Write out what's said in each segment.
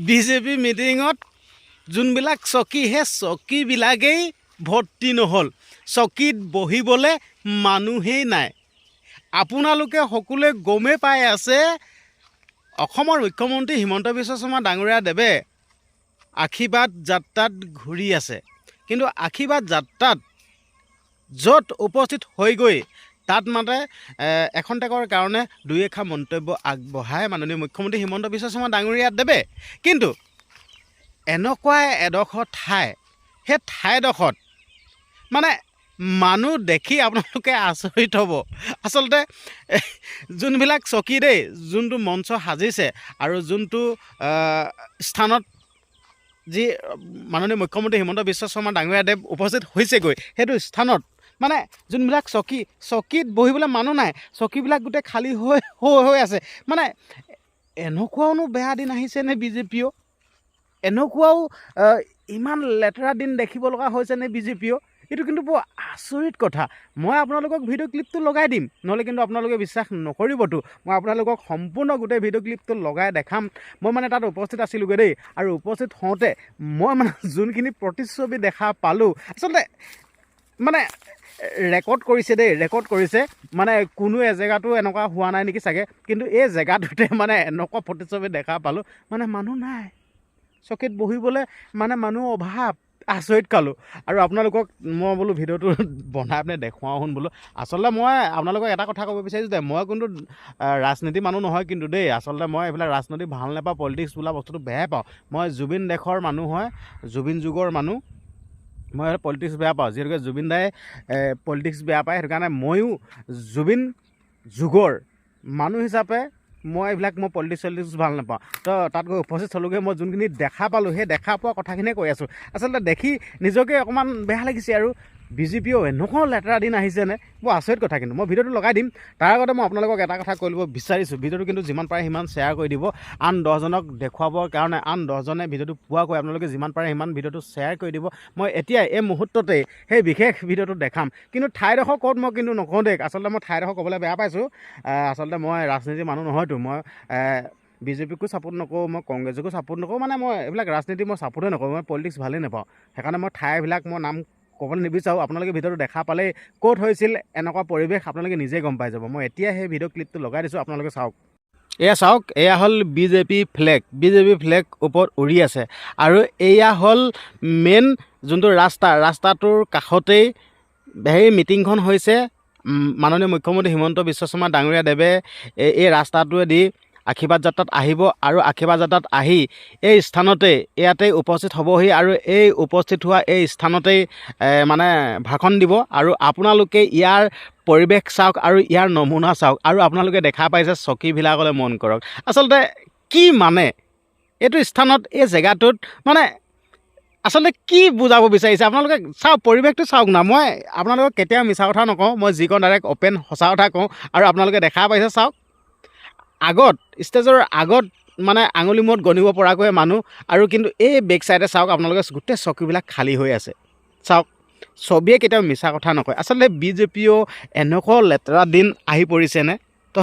BJP মিটিঙত যোনবিলাক চকী সেই চকীবিলাকেই ভৰ্তি নহ'ল। চকীত বহিবলৈ মানুহেই নাই। আপোনালোকে সকলোৱে গমেই পাই আছে, অসমৰ মুখ্যমন্ত্ৰী হিমন্ত বিশ্ব শৰ্মা ডাঙৰীয়া দেৱে আশীৰ্বাদ যাত্ৰাত ঘূৰি আছে। কিন্তু আশীৰ্বাদ যাত্ৰাত য'ত উপস্থিত হৈ গৈ তাত মানে এখন্তেকৰ কাৰণে দুই এষাৰ মন্তব্য আগবঢ়ায় মাননীয় মুখ্যমন্ত্ৰী হিমন্ত বিশ্ব শৰ্মা ডাঙৰীয়া দেৱে। কিন্তু এনেকুৱা এডোখৰ ঠাই, সেই ঠাইডোখৰত মানে মানুহ দেখি আপোনালোকে আচৰিত হ'ব। আচলতে যোনবিলাক চকী দেই, যোনটো মঞ্চ সাজিছে আৰু যোনটো স্থানত যি মাননীয় মুখ্যমন্ত্ৰী হিমন্ত বিশ্ব শৰ্মা ডাঙৰীয়া দেৱ উপস্থিত হৈছেগৈ, সেইটো স্থানত মানে যোনবিলাক চকীত বহিবলৈ মানুহ নাই, চকীবিলাক গোটেই খালী হৈ আছে। মানে এনেকুৱাওনো বেয়া দিন আহিছেনে বিজেপিও? এনেকুৱাও ইমান লেতেৰা দিন দেখিব লগা হৈছেনে বিজেপিও? এইটো কিন্তু বৰ আচৰিত কথা। মই আপোনালোকক ভিডিঅ' ক্লিপটো লগাই দিম, নহ'লে কিন্তু আপোনালোকে বিশ্বাস নকৰিবতো। মই আপোনালোকক সম্পূৰ্ণ গোটেই ভিডিঅ' ক্লিপটো লগাই দেখাম। মই মানে তাত উপস্থিত আছিলোঁগৈ দেই, আৰু উপস্থিত হওঁতে মই মানে যোনখিনি প্ৰতিচ্ছবি দেখা পালোঁ, আচলতে মানে ৰেকৰ্ড কৰিছে দেই, ৰেকৰ্ড কৰিছে। মানে কোনো এজেগাতো এনেকুৱা হোৱা নাই নেকি চাগে, কিন্তু এই জেগাটোতে মানে এনেকুৱা প্ৰতিচ্ছবি দেখা পালোঁ, মানে মানুহ নাই, চকীত বহিবলৈ মানে মানুহ অভাৱ। আচৰিত খালোঁ। আৰু আপোনালোকক মই বোলো ভিডিঅ'টো বনাই পিনে দেখুৱাওঁ শুন বোলো। আচলতে মই আপোনালোকক এটা কথা ক'ব বিচাৰিছোঁ যে মই কিন্তু ৰাজনীতি মানুহ নহয় কিন্তু দেই। আচলতে মই এইবিলাক ৰাজনীতি ভাল নাপাওঁ, পলিটিক্স বোলা বস্তুটো বেয়াই পাওঁ। মই জুবিন দেশৰ মানুহ হয়, জুবিন যুগৰ মানুহ। মই পলিটিক্স বেয়া পাওঁ, যিহেতুকে জুবিন দাই পলিটিক্স বেয়া পায়, সেইটো কাৰণে ময়ো জুবিন যুগৰ মানুহ হিচাপে মই পলিটিক্স ভাল নাপাওঁ। তো তাত গৈ উপস্থিত হ'লোগৈ, মই যোনখিনি দেখা পালোঁ সেই দেখা পোৱা কথাখিনিয়ে কৈ আছোঁ। আচলতে দেখি নিজকে অকণমান বেয়া লাগিছে। আৰু বিজেপিও এনেকুৱা লেতেৰা দিন আহিছেনে, বৰ আচৰিত কথা। কিন্তু মই ভিডিঅ'টো লগাই দিম, তাৰ আগতে মই আপোনালোকক এটা কথা কৈ ল'ব বিচাৰিছোঁ। ভিডিঅ'টো কিন্তু যিমান পাৰে সিমান শ্বেয়াৰ কৰি দিব, আন 10জনক দেখুৱাবৰ কাৰণে, আন 10জনে ভিডিঅ'টো পোৱাকৈ আপোনালোকে যিমান পাৰে সিমান ভিডিঅ'টো শ্বেয়াৰ কৰি দিব। মই এতিয়া এই মুহূৰ্ততেই সেই বিশেষ ভিডিঅ'টো দেখাম, কিন্তু ঠাইডোখৰ ক'ত মই কিন্তু নকওঁ দেই। আচলতে মই ঠাইডোখৰ ক'বলৈ বেয়া পাইছোঁ। আচলতে মই ৰাজনীতিৰ মানুহ নহয়তো। মই বিজেপিকো ছাপোৰ্ট নকৰোঁ, মই কংগ্ৰেছকো ছাপোৰ্ট নকৰোঁ। মানে মই এইবিলাক ৰাজনীতি মই ছাপোৰ্টেই নকৰোঁ, মই পলিটিক্স ভালেই নাপাওঁ। সেইকাৰণে মই ঠাইবিলাক মই নাম ক'বলৈ নিবিচাৰোঁ। আপোনালোকে ভিডিঅ'টো দেখা পালেই ক'ত হৈছিল এনেকুৱা পৰিৱেশ আপোনালোকে নিজেই গম পাই যাব। মই এতিয়া সেই ভিডিঅ' ক্লিপটো লগাই দিছোঁ, আপোনালোকে চাওক। এয়া চাওক, এয়া হ'ল বিজেপি ফ্লেগ ওপৰত উৰি আছে। আৰু এয়া হ'ল মেইন যোনটো ৰাস্তাটোৰ কাষতেই সেই মিটিংখন হৈছে। মাননীয় মুখ্যমন্ত্ৰী হিমন্ত বিশ্ব শৰ্মা ডাঙৰীয়া দেৱে এই ৰাস্তাটোৱেদি আশীৰ্বাদ যাত্ৰাত আহিব, আৰু আশীৰ্বাদ যাত্ৰাত আহি এই স্থানতেই ইয়াতেই উপস্থিত হ'বহি, আৰু এই উপস্থিত হোৱা এই স্থানতেই মানে ভাষণ দিব। আৰু আপোনালোকে ইয়াৰ পৰিৱেশ চাওক আৰু ইয়াৰ নমুনা চাওক, আৰু আপোনালোকে দেখা পাইছে চকীবিলাকলৈ মন কৰক। আচলতে কি মানে এইটো স্থানত, এই জেগাটোত মানে আচলতে কি বুজাব বিচাৰিছে আপোনালোকে চাওক, পৰিৱেশটো চাওক না। মই আপোনালোকক কেতিয়াও মিছা কথা নকওঁ, মই যি কওঁ ডাইৰেক্ট অ'পেন সঁচা কথা কওঁ। আৰু আপোনালোকে দেখা পাইছে চাওক, আগত ষ্টেজৰ আগত মানে আঙুলি মূৰত গণিব পৰাকৈ মানুহ, আৰু কিন্তু এই বেক চাইডে চাওক আপোনালোকে গোটেই চকীবিলাক খালী হৈ আছে। চাওক, ছবিয়ে কেতিয়াও মিছা কথা নকয়। আচলতে বিজেপিও এনেকুৱা লেতেৰা দিন আহি পৰিছেনে? তো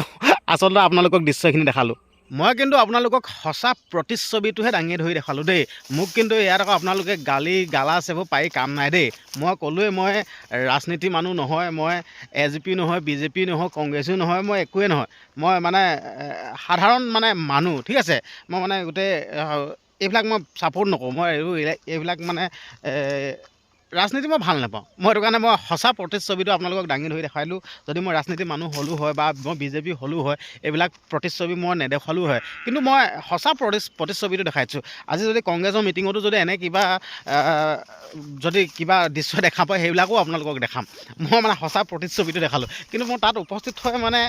আচলতে আপোনালোকক দৃশ্যখিনি দেখালোঁ। মই কিন্তু আপোনালোকক সঁচা প্ৰতিচ্ছবিটোহে দাঙি ধৰি দেখালোঁ দেই। মোক কিন্তু ইয়াত আকৌ আপোনালোকে গালাচ এইবোৰ পাই কাম নাই দেই। মই ক'লোৱে মই ৰাজনীতি মানুহ নহয়, মই AGP নহয়, বিজেপি নহয়, কংগ্ৰেছো নহয়, মই একোৱেই নহয়। মই মানে সাধাৰণ মানে মানুহ, ঠিক আছে। মই মানে গোটেই এইবিলাক মই ছাপোৰ্ট নকৰোঁ। মই এইবিলাক মানে ৰাজনীতি মই ভাল নাপাওঁ। মই সেইটো কাৰণে মই সঁচা প্ৰতিচ্ছবিটো আপোনালোকক দাঙি ধৰি দেখালোঁ। যদি মই ৰাজনীতি মানুহ হ'লোঁ হয় বা মই বিজেপি হ'লোঁ হয়, এইবিলাক প্ৰতিচ্ছবি মই নেদেখালোঁ হয়। কিন্তু মই সঁচা প্ৰতিচ্ছবিটো দেখাইছোঁ। আজি যদি কংগ্ৰেছৰ মিটিঙতো যদি এনে কিবা দৃশ্য দেখা পায়, সেইবিলাকো আপোনালোকক দেখাম। মই মানে সঁচা প্ৰতিচ্ছবিটো দেখালোঁ। কিন্তু মই তাত উপস্থিত হৈ মানে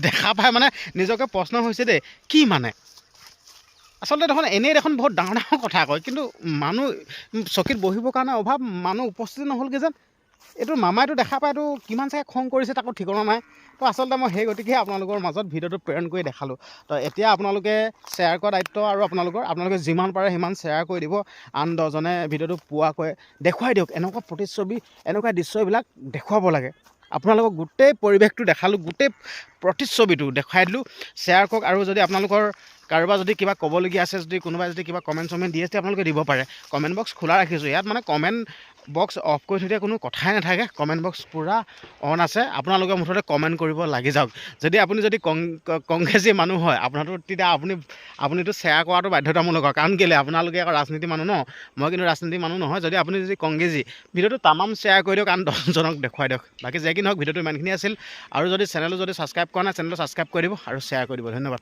দেখা পাই মানে নিজকে প্ৰশ্ন হৈছে দেই, কি মানে আচলতে দেখোন বহুত ডাঙৰ কথা কয়, কিন্তু মানুহ চকীত বহিবৰ কাৰণে অভাৱ, মানুহ উপস্থিত নহ'লগৈ যেন। এইটো মামাইটো দেখা পাইতো কিমান চাগে খং কৰিছে তাকো ঠিকনা নাই। তো আচলতে মই সেই গতিকে আপোনালোকৰ মাজত ভিডিঅ'টো প্ৰেৰণ কৰি দেখালোঁ। তো এতিয়া আপোনালোকে শ্বেয়াৰ কৰা দায়িত্ব আৰু আপোনালোকে যিমান পাৰে সিমান শ্বেয়াৰ কৰি দিব, আন দহজনে ভিডিঅ'টো পোৱাকৈ দেখুৱাই দিয়ক। এনেকুৱা প্ৰতিচ্ছবি, এনেকুৱা দৃশ্যবিলাক দেখুৱাব লাগে। আপোনালোকক গোটেই পৰিৱেশটো দেখালোঁ, গোটেই প্ৰতিচ্ছবিটো দেখুৱাই দিলোঁ। শ্বেয়াৰ কৰক, আৰু যদি আপোনালোকৰ কাৰোবাৰ যদি কিবা ক'বলগীয়া আছে, যদি কোনোবাই যদি কিবা কমেণ্ট দিয়ে তেতিয়া আপোনালোকে দিব পাৰে। কমেণ্ট বক্স খোলা ৰাখিছোঁ, ইয়াত মানে কমেণ্ট বক্স অফ কৰি থৈ দিয়া কোনো কথাই নাথাকে। কমেণ্ট বক্স পূৰা অন আছে, আপোনালোকে মুঠতে কমেণ্ট কৰিব লাগি যাওক। আপুনি যদি কংগ্ৰেছী মানুহ হয় আপোনাৰতো তেতিয়া আপুনিতো শ্বেয়াৰ কৰাটো বাধ্যতামূলক, কাৰণ কেলৈ আপোনালোকে আকৌ ৰাজনীতি মানুহ ন, মই কিন্তু ৰাজনীতি মানুহ নহয়। আপুনি যদি কংগ্ৰেছী, ভিডিঅ'টো তামাম শ্বেয়াৰ কৰি দিয়ক, কাৰণ 10জনক দেখুৱাই দিয়ক। বাকী যে কি নহওক ভিডিঅ'টো ইমানখিনি আছিল, আৰু যদি চেনেলটো ছাবস্ক্ৰাইব কৰা নাই চেনেলটো ছাবস্ক্ৰাইব কৰি দিব আৰু শ্বেয়াৰ কৰি দিব। ধন্যবাদ।